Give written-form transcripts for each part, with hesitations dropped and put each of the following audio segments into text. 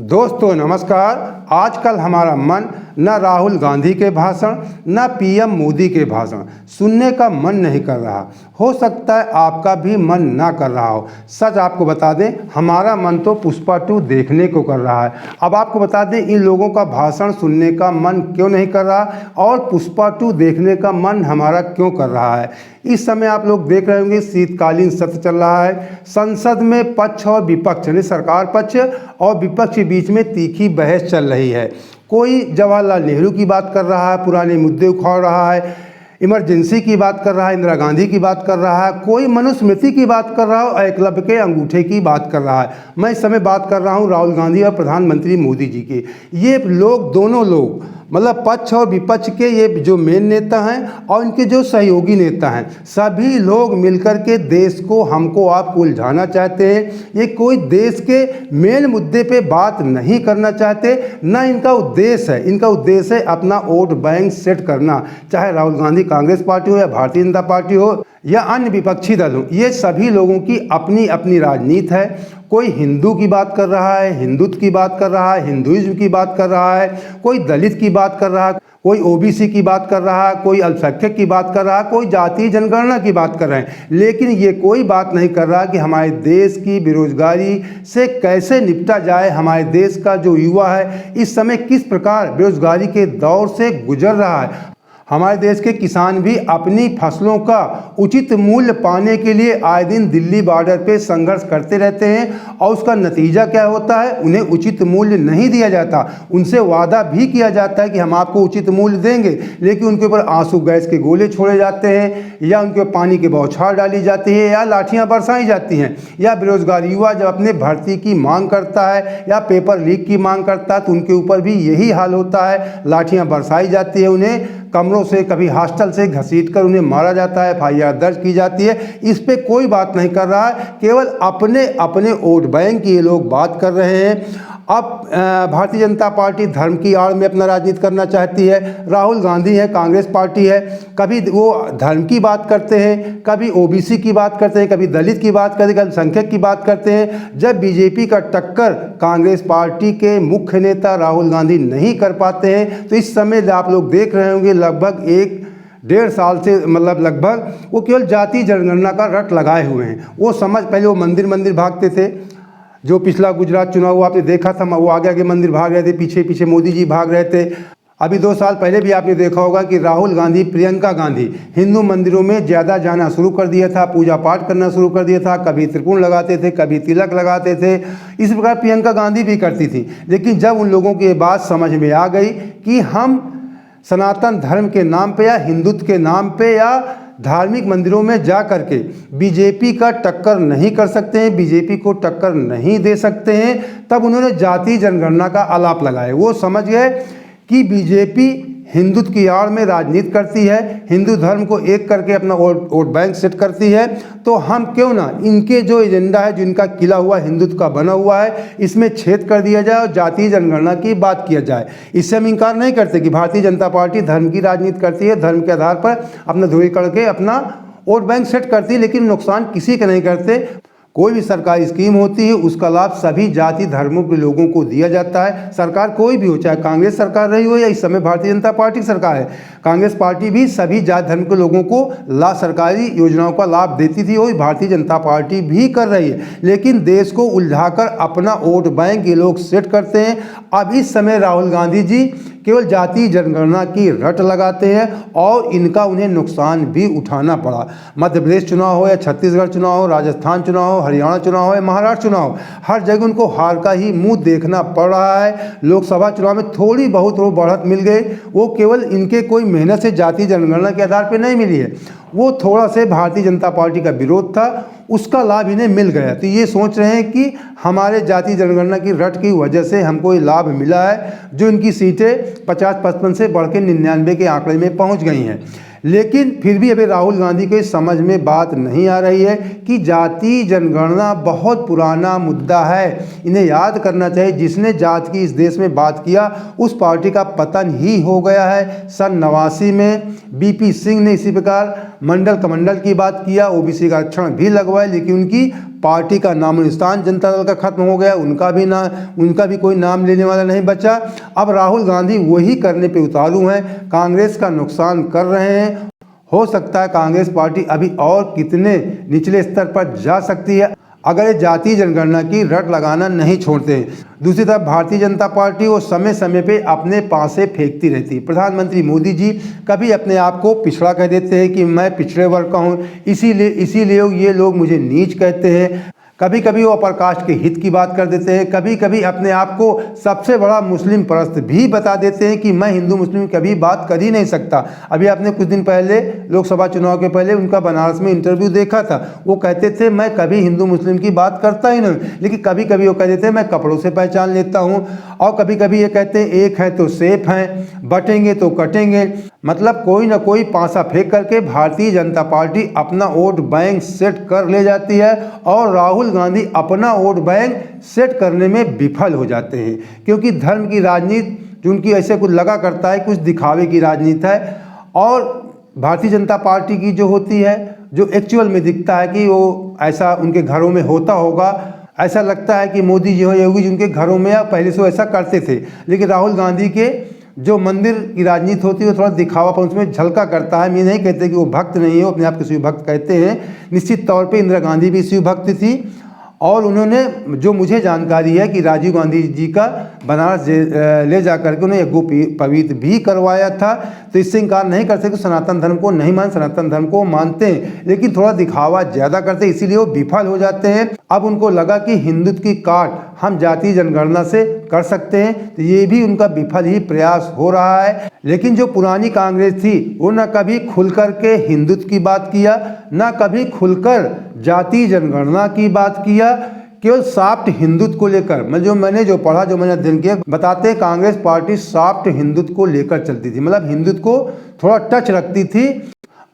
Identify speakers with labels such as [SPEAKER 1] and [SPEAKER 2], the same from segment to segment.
[SPEAKER 1] दोस्तों नमस्कार। आजकल हमारा मन न राहुल गांधी के भाषण न पीएम मोदी के भाषण सुनने का मन नहीं कर रहा। हो सकता है आपका भी मन ना कर रहा हो। सच आपको बता दें, हमारा मन तो पुष्पा 2 देखने को कर रहा है। अब आपको बता दें इन लोगों का भाषण सुनने का मन क्यों नहीं कर रहा और पुष्पा 2 देखने का मन हमारा क्यों कर रहा है। इस समय आप लोग देख रहे होंगे शीतकालीन सत्र चल रहा है। संसद में पक्ष और विपक्ष यानी सरकार पक्ष और विपक्ष के बीच में तीखी बहस चल रही है। कोई जवाहरलाल नेहरू की बात कर रहा है, पुराने मुद्दे उखाड़ रहा है, इमरजेंसी की बात कर रहा है, इंदिरा गांधी की बात कर रहा है, कोई मनुस्मृति की बात कर रहा है और एकलव्य के अंगूठे की बात कर रहा है। मैं इस समय बात कर रहा हूँ राहुल गांधी और प्रधानमंत्री मोदी जी की। ये लोग दोनों लोग मतलब पक्ष और विपक्ष के ये जो मेन नेता हैं और इनके जो सहयोगी नेता हैं, सभी लोग मिलकर के देश को हमको आपको उलझाना चाहते हैं। ये कोई देश के मेन मुद्दे पे बात नहीं करना चाहते, ना इनका उद्देश्य है। इनका उद्देश्य है अपना वोट बैंक सेट करना, चाहे राहुल गांधी कांग्रेस पार्टी हो या भारतीय जनता पार्टी हो या अन्य विपक्षी दल हो। ये सभी लोगों की अपनी अपनी राजनीति है। कोई हिंदू की बात कर रहा है, हिंदुत्व की बात कर रहा है, हिंदुइज्म की बात कर रहा है, कोई दलित की बात कर रहा है, कोई ओबीसी की बात कर रहा है, कोई अल्पसंख्यक की बात कर रहा है, कोई जातीय जनगणना की बात कर रहे हैं। लेकिन ये कोई बात नहीं कर रहा कि हमारे देश की बेरोजगारी से कैसे निपटा जाए। हमारे देश का जो युवा है इस समय किस प्रकार बेरोजगारी के दौर से गुजर रहा है। हमारे देश के किसान भी अपनी फसलों का उचित मूल्य पाने के लिए आए दिन दिल्ली बॉर्डर पे संघर्ष करते रहते हैं और उसका नतीजा क्या होता है, उन्हें उचित मूल्य नहीं दिया जाता। उनसे वादा भी किया जाता है कि हम आपको उचित मूल्य देंगे, लेकिन उनके ऊपर आंसू गैस के गोले छोड़े जाते हैं या उनके ऊपर पानी की बौछार डाली जाती है या लाठियाँ बरसाई जाती हैं। या बेरोजगार युवा जब अपने भर्ती की मांग करता है या पेपर लीक की मांग करता है तो उनके ऊपर भी यही हाल होता है, लाठियाँ बरसाई जाती है, उन्हें कमरों से कभी हॉस्टल से घसीटकर उन्हें मारा जाता है, एफआईआर दर्ज की जाती है। इस पे कोई बात नहीं कर रहा है, केवल अपने अपने वोट बैंक की ये लोग बात कर रहे हैं। अब भारतीय जनता पार्टी धर्म की आड़ में अपना राजनीति करना चाहती है। राहुल गांधी है, कांग्रेस पार्टी है, कभी वो धर्म की बात करते हैं, कभी ओबीसी की बात करते हैं, कभी दलित की बात करते हैं, कभी अल्पसंख्यक की बात करते हैं। जब बीजेपी का टक्कर कांग्रेस पार्टी के मुख्य नेता राहुल गांधी नहीं कर पाते हैं तो इस समय आप लोग देख रहे होंगे लगभग 1-1.5 साल से मतलब लगभग वो केवल जाति जनगणना का रट लगाए हुए हैं। वो समझ पहले वो मंदिर मंदिर भागते थे। जो पिछला गुजरात चुनाव हुआ आपने देखा था, वो आगे आगे मंदिर भाग रहे थे, पीछे पीछे मोदी जी भाग रहे थे। अभी 2 साल पहले भी आपने देखा होगा कि राहुल गांधी, प्रियंका गांधी हिंदू मंदिरों में ज़्यादा जाना शुरू कर दिया था, पूजा पाठ करना शुरू कर दिया था। कभी त्रिपुण लगाते थे, कभी तिलक लगाते थे। इस प्रकार प्रियंका गांधी भी करती थी। लेकिन जब उन लोगों की ये बात समझ में आ गई कि हम सनातन धर्म के नाम पे या हिंदुत्व के नाम पे या धार्मिक मंदिरों में जा कर के बीजेपी का टक्कर नहीं कर सकते हैं, बीजेपी को टक्कर नहीं दे सकते हैं, तब उन्होंने जातीय जनगणना का आलाप लगाए। वो समझ गए कि बीजेपी हिंदुत्व की आड़ में राजनीति करती है, हिंदू धर्म को एक करके अपना वोट बैंक सेट करती है, तो हम क्यों ना इनके जो एजेंडा है, जो इनका किला हुआ हिंदुत्व का बना हुआ है, इसमें छेद कर दिया जाए और जातीय जनगणना की बात किया जाए। इससे हम इनकार नहीं करते कि भारतीय जनता पार्टी धर्म की राजनीति करती है, धर्म के आधार पर अपना धोई करके अपना वोट बैंक सेट करती है, लेकिन नुकसान किसी का नहीं करते। कोई भी सरकारी स्कीम होती है उसका लाभ सभी जाति धर्मों के लोगों को दिया जाता है। सरकार कोई भी हो, चाहे कांग्रेस सरकार रही हो या इस समय भारतीय जनता पार्टी सरकार है, कांग्रेस पार्टी भी सभी जाति धर्म के लोगों को सरकारी योजनाओं का लाभ देती थी और भारतीय जनता पार्टी भी कर रही है। लेकिन देश को उलझाकर अपना वोट बैंक ये लोग सेट करते हैं। अब इस समय राहुल गांधी जी केवल जातीय जनगणना की रट लगाते हैं और इनका उन्हें नुकसान भी उठाना पड़ा। मध्य प्रदेश चुनाव हो या छत्तीसगढ़ चुनाव हो, राजस्थान चुनाव हो, हरियाणा चुनाव हो या महाराष्ट्र चुनाव हो, हर जगह उनको हार का ही मुंह देखना पड़ रहा है। लोकसभा चुनाव में थोड़ी बहुत वो बढ़त मिल गई, वो केवल इनके कोई मेहनत से जातीय जनगणना के आधार पर नहीं मिली है, वो थोड़ा से भारतीय जनता पार्टी का विरोध था, उसका लाभ इन्हें मिल गया। तो ये सोच रहे हैं कि हमारे जातीय जनगणना की रट की वजह से हमको ये लाभ मिला है, जो इनकी सीटें 50-55 से बढ़ के 99 के आंकड़े में पहुंच गई हैं। लेकिन फिर भी अभी राहुल गांधी को समझ में बात नहीं आ रही है कि जातीय जनगणना बहुत पुराना मुद्दा है। इन्हें याद करना चाहिए, जिसने जात की इस देश में बात किया उस पार्टी का पतन ही हो गया है। सन 89 में बीपी सिंह ने इसी प्रकार मंडल कमंडल की बात किया, ओबीसी का आरक्षण भी लगवाए, लेकिन उनकी पार्टी का नामो निशान जनता दल का खत्म हो गया, उनका भी कोई नाम लेने वाला नहीं बचा। अब राहुल गांधी वही करने पे उतारू हैं, कांग्रेस का नुकसान कर रहे हैं। हो सकता है कांग्रेस पार्टी अभी और कितने निचले स्तर पर जा सकती है अगर ये जातीय जनगणना की रट लगाना नहीं छोड़ते हैं। दूसरी तरफ भारतीय जनता पार्टी वो समय समय पे अपने पासे फेंकती रहती है। प्रधानमंत्री मोदी जी कभी अपने आप को पिछड़ा कह देते हैं कि मैं पिछड़े वर्ग का हूँ, इसीलिए ये लोग मुझे नीच कहते हैं। कभी कभी वो अपर कास्ट के हित की बात कर देते हैं, कभी कभी अपने आप को सबसे बड़ा मुस्लिम परस्त भी बता देते हैं कि मैं हिंदू मुस्लिम कभी बात कर ही नहीं सकता। अभी आपने कुछ दिन पहले लोकसभा चुनाव के पहले उनका बनारस में इंटरव्यू देखा था, वो कहते थे मैं कभी हिंदू मुस्लिम की बात करता ही नहीं, लेकिन कभी कभी वो कह देते हैं मैं कपड़ों से पहचान लेता हूँ, और कभी कभी ये कहते हैं एक है तो सेफ हैं, बटेंगे तो कटेंगे। मतलब कोई ना कोई पासा फेंक करके भारतीय जनता पार्टी अपना वोट बैंक सेट कर ले जाती है और राहुल गांधी अपना वोट बैंक सेट करने में विफल हो जाते हैं, क्योंकि धर्म की राजनीति जो उनकी ऐसे कुछ लगा करता है, कुछ दिखावे की राजनीति है। और भारतीय जनता पार्टी की जो होती है, जो एक्चुअल में दिखता है कि वो ऐसा उनके घरों में होता होगा, ऐसा लगता है कि मोदी जी हो योगी जी उनके घरों में या पहले से वो ऐसा करते थे। लेकिन राहुल गांधी के जो मंदिर की राजनीति होती है वो थोड़ा दिखावापन उसमें झलका करता है। मैं नहीं कहते कि वो भक्त नहीं है, वो अपने आप को शिव भक्त कहते हैं। निश्चित तौर पे इंदिरा गांधी भी शिव भक्त थी, और उन्होंने जो मुझे जानकारी है कि राजीव गांधी जी का बनारस ले जा करके उन्हें यज्ञोपवीत भी करवाया था। तो इससे इनकार नहीं कर सकते, सनातन धर्म को नहीं मान, सनातन धर्म को मानते हैं, लेकिन थोड़ा दिखावा ज़्यादा करते हैं, इसीलिए वो विफल हो जाते हैं। अब उनको लगा कि हिंदुत्व की काट हम जातीय जनगणना से कर सकते हैं, तो ये भी उनका विफल ही प्रयास हो रहा है। लेकिन जो पुरानी कांग्रेस थी वो न कभी खुलकर के हिंदुत्व की बात किया, न कभी खुलकर जातीय जनगणना की बात किया, केवल सॉफ्ट हिंदुत्व को लेकर। मैंने जो पढ़ा, जो मैंने अध्ययन किया, बताते हैं कांग्रेस पार्टी सॉफ्ट हिंदुत्व को लेकर चलती थी, मतलब हिंदुत्व को थोड़ा टच रखती थी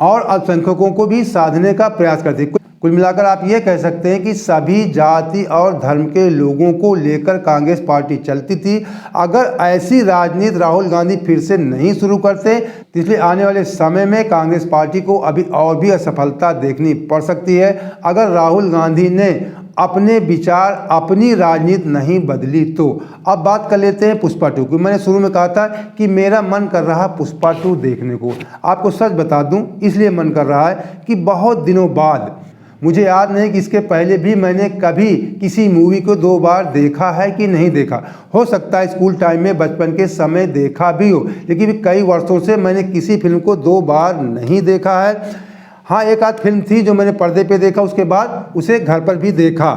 [SPEAKER 1] और अल्पसंख्यकों को भी साधने का प्रयास करती थी। कुल मिलाकर आप ये कह सकते हैं कि सभी जाति और धर्म के लोगों को लेकर कांग्रेस पार्टी चलती थी। अगर ऐसी राजनीति राहुल गांधी फिर से नहीं शुरू करते तो इसलिए आने वाले समय में कांग्रेस पार्टी को अभी और भी असफलता देखनी पड़ सकती है, अगर राहुल गांधी ने अपने विचार, अपनी राजनीति नहीं बदली तो। अब बात कर लेते हैं पुष्पा 2 की। मैंने शुरू में कहा था कि मेरा मन कर रहा पुष्पा 2 देखने को। आपको सच बता दूं, इसलिए मन कर रहा है कि बहुत दिनों बाद, मुझे याद नहीं कि इसके पहले भी मैंने कभी किसी मूवी को 2 बार देखा है कि नहीं देखा। हो सकता है स्कूल टाइम में बचपन के समय देखा भी हो, लेकिन कई वर्षों से मैंने किसी फिल्म को 2 बार नहीं देखा है। हाँ, एक आध फिल्म थी जो मैंने पर्दे पे देखा, उसके बाद उसे घर पर भी देखा,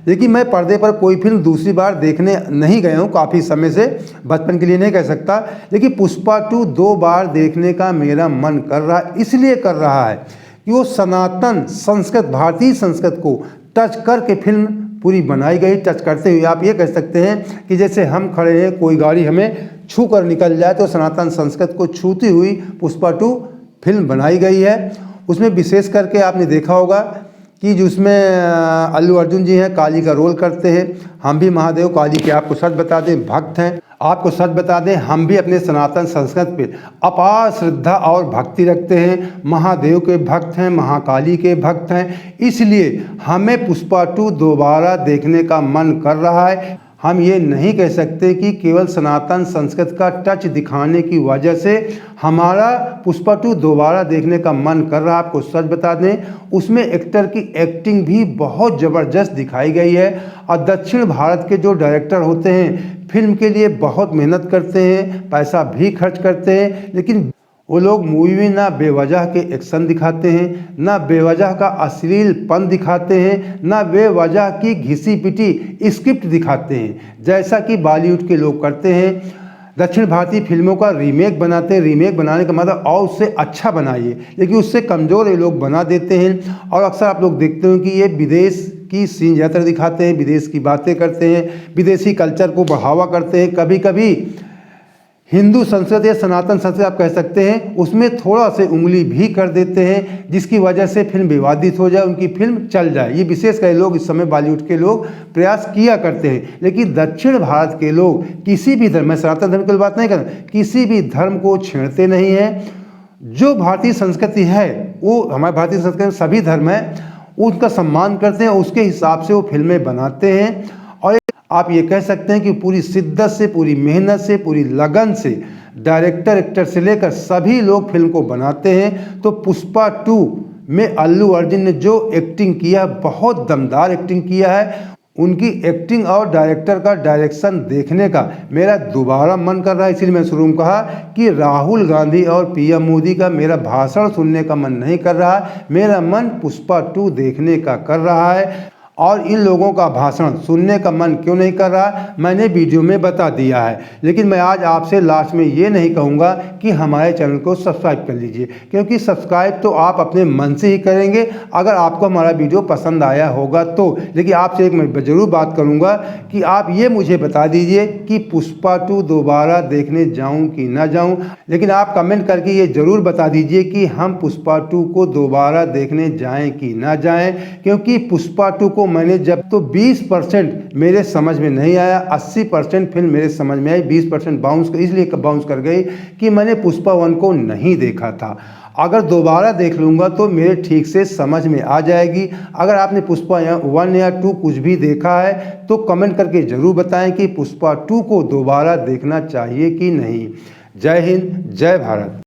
[SPEAKER 1] लेकिन मैं पर्दे पर कोई फिल्म दूसरी बार देखने नहीं गया हूँ काफ़ी समय से, बचपन के लिए नहीं कह सकता। लेकिन पुष्पा 2 2 बार देखने का मेरा मन कर रहा है, इसलिए कर रहा है कि वो सनातन संस्कृत, भारतीय संस्कृत को टच करके फिल्म पूरी बनाई गई। टच करते हुए आप ये कह सकते हैं कि जैसे हम खड़े हैं, कोई गाड़ी हमें छू कर निकल जाए, तो सनातन संस्कृत को छूती हुई पुष्पा 2 फिल्म बनाई गई है। उसमें विशेष करके आपने देखा होगा कि जिसमें अल्लू अर्जुन जी हैं, काली का रोल करते हैं। हम भी महादेव काली के, आपको सच बता दें, भक्त हैं। आपको सच बता दें, हम भी अपने सनातन संस्कृत पे अपार श्रद्धा और भक्ति रखते हैं, महादेव के भक्त हैं, महाकाली के भक्त हैं। इसलिए हमें पुष्पा 2 दोबारा देखने का मन कर रहा है। हम ये नहीं कह सकते कि केवल सनातन संस्कृत का टच दिखाने की वजह से हमारा पुष्पा 2 दोबारा देखने का मन कर रहा है। आपको सच बता दें, उसमें एक्टर की एक्टिंग भी बहुत ज़बरदस्त दिखाई गई है। और दक्षिण भारत के जो डायरेक्टर होते हैं, फिल्म के लिए बहुत मेहनत करते हैं, पैसा भी खर्च करते हैं, लेकिन वो लोग मूवी में ना बेवजह के एक्शन दिखाते हैं, ना बेवजह का अश्लीलपन दिखाते हैं, ना बेवजह की घिसी पिटी स्क्रिप्ट दिखाते हैं, जैसा कि बॉलीवुड के लोग करते हैं। दक्षिण भारतीय फिल्मों का रीमेक बनाते हैं, रीमेक बनाने का मतलब और उससे अच्छा बनाइए, लेकिन उससे कमज़ोर ये लोग बना देते हैं। और अक्सर आप लोग देखते हो कि ये विदेश की सीन ज़्यादातर दिखाते हैं, विदेश की बातें करते हैं, विदेशी कल्चर को बढ़ावा करते हैं। कभी कभी हिंदू संस्कृत या सनातन संस्कृत आप कह सकते हैं, उसमें थोड़ा से उंगली भी कर देते हैं, जिसकी वजह से फिल्म विवादित हो जाए, उनकी फिल्म चल जाए। ये विशेषकर लोग इस समय बॉलीवुड के लोग प्रयास किया करते हैं। लेकिन दक्षिण भारत के लोग किसी भी धर्म, मैं सनातन धर्म की बात नहीं कर रहा, किसी भी धर्म को छेड़ते नहीं हैं। जो भारतीय संस्कृति है, वो हमारे भारतीय संस्कृति में सभी धर्म है, उनका सम्मान करते हैं, उसके हिसाब से वो फिल्में बनाते हैं। और आप ये कह सकते हैं कि पूरी शिद्दत से, पूरी मेहनत से, पूरी लगन से डायरेक्टर, एक्टर से लेकर सभी लोग फिल्म को बनाते हैं। तो पुष्पा 2 में अल्लू अर्जुन ने जो एक्टिंग किया, बहुत दमदार एक्टिंग किया है। उनकी एक्टिंग और डायरेक्टर का डायरेक्शन देखने का मेरा दोबारा मन कर रहा है। इसलिए मैं शुरू में कहा कि राहुल गांधी और पीएम मोदी का मेरा भाषण सुनने का मन नहीं कर रहा, मेरा मन पुष्पा 2 देखने का कर रहा है। और इन लोगों का भाषण सुनने का मन क्यों नहीं कर रहा, मैंने वीडियो में बता दिया है। लेकिन मैं आज आपसे लास्ट में ये नहीं कहूँगा कि हमारे चैनल को सब्सक्राइब कर लीजिए, क्योंकि सब्सक्राइब तो आप अपने मन से ही करेंगे अगर आपको हमारा वीडियो पसंद आया होगा तो। लेकिन आपसे एक मैं ज़रूर बात करूँगा कि आप ये मुझे बता दीजिए कि पुष्पा 2 दोबारा देखने जाऊँ कि ना जाऊँ। लेकिन आप कमेंट करके ये ज़रूर बता दीजिए कि हम पुष्पा 2 को दोबारा देखने जाएँ कि ना जाएँ। क्योंकि पुष्पा 2 को मैंने जब तो 20% मेरे समझ में नहीं आया, 80% फिल्म मेरे समझ में आई, 20% इसलिए बाउंस कर गई कि मैंने पुष्पा 1 को नहीं देखा था। अगर दोबारा देख लूँगा तो मेरे ठीक से समझ में आ जाएगी। अगर आपने पुष्पा 1 या 2 कुछ भी देखा है तो कमेंट करके ज़रूर बताएं कि पुष्पा 2 को दोबारा देखना चाहिए कि नहीं। जय हिंद, जय भारत।